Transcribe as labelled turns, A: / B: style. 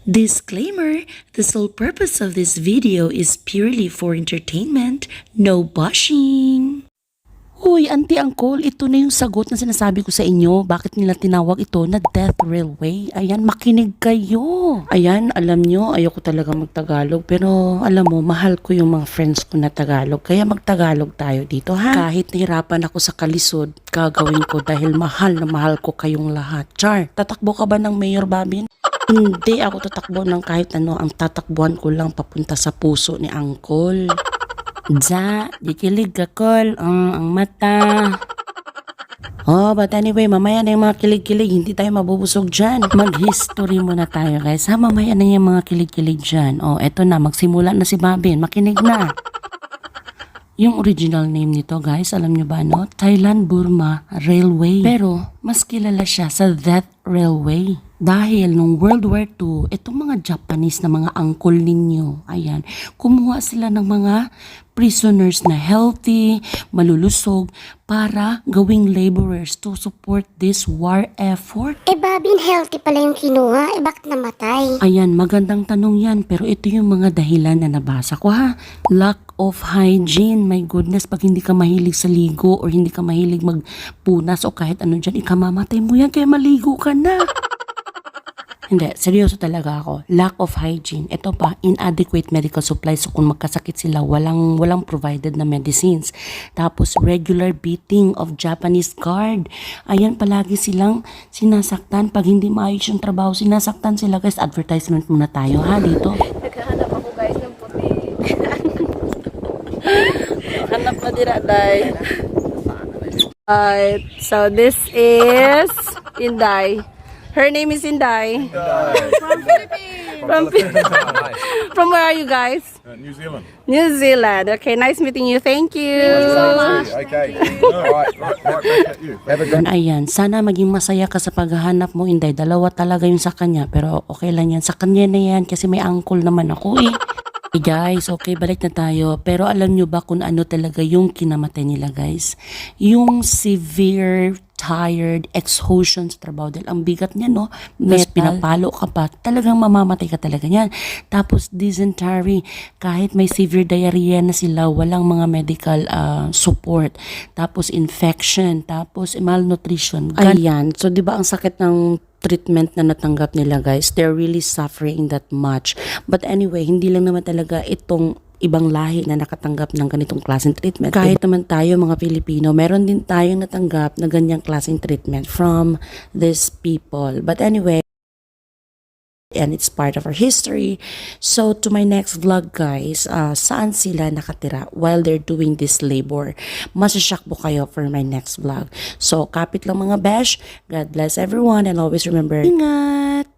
A: Disclaimer, the sole purpose of this video is purely for entertainment, no bashing. Uy, auntie, uncle, ito na yung sagot na sinasabi ko sa inyo. Bakit nila tinawag ito na Death Railway? Ayan, makinig kayo. Ayan, alam nyo, ayoko talaga magtagalog. Pero alam mo, mahal ko yung mga friends ko na Tagalog. Kaya magtagalog tayo dito, ha? Kahit nahirapan ako sa kalisod, gagawin ko dahil mahal na mahal ko kayong lahat. Char, tatakbo ka ba ng Mayor Babin? Hindi ako tatakbo ng kahit ano. Ang tatakbuhan ko lang papunta sa puso ni Uncle. Ja, dikilig ka, Kol. Ang mata. Oh, but anyway, mamaya na yung mga kilig-kilig. Hindi tayo mabubusog dyan. Mag-history muna tayo, guys. Ha, mamaya na yung mga kilig-kilig dyan. Oh, eto na. Magsimula na si Babin. Makinig na. Yung original name nito, guys, alam nyo ba, no? Thailand-Burma Railway. Pero, mas kilala siya sa Death Railway. Dahil nung World War II, itong mga Japanese na mga uncle ninyo, ayan, kumuha sila ng mga prisoners na healthy, malulusog, para gawing laborers to support this war effort.
B: Babin, healthy pala yung kinuha. Bakit namatay?
A: Ayan, magandang tanong yan, pero ito yung mga dahilan na nabasa ko, ha. Lack of hygiene, my goodness, pag hindi ka mahilig sa ligo or hindi ka mahilig magpunas o kahit ano dyan, ikamamatay mo yan, kaya maligo ka na. Hindi, seryoso talaga ako. Lack of hygiene. Ito pa, inadequate medical supplies. So kung magkasakit sila, walang provided na medicines. Tapos, regular beating of Japanese guard. Ayan, palagi silang sinasaktan. Pag hindi maayos yung trabaho, sinasaktan sila. Guys, advertisement muna tayo, ha, dito.
C: Naghahanap ako, guys, ng puti. Hanap na dira, day. Alright, so this is Inday. Her name is Inday. From Philippines. From where are you guys?
D: New Zealand.
C: New Zealand. Okay, nice meeting you. Thank you.
D: Okay. All right, right back at you. Have a good
A: Ayan, sana maging masaya ka sa paghahanap mo, Inday. Dalawa talaga yung sa kanya, pero okay lang yan. Sa kanya na yan kasi may uncle naman ako eh. Hey guys, okay, balik na tayo. Pero alam nyo ba kung ano talaga yung kinamatay nila, guys? Yung severe tired, exhaustion sa trabaho. Dahil ang bigat niya, no? Mas pinapalo ka pa. Talagang mamamatay ka talaga niyan. Tapos dysentery. Kahit may severe diarrhea na sila, walang mga medical support. Tapos infection. Tapos malnutrition. Ayan. So, di ba ang sakit ng treatment na natanggap nila, guys? They're really suffering that much. But anyway, hindi lang naman talaga itong ibang lahi na nakatanggap ng ganitong klaseng treatment. Kahit naman tayo mga Pilipino, meron din tayong natanggap na ganyang klaseng treatment from these people. But anyway, and it's part of our history. So to my next vlog, guys, saan sila nakatira while they're doing this labor? Masashock po kayo for my next vlog. So kapit lang mga besh. God bless everyone and always remember, ingat!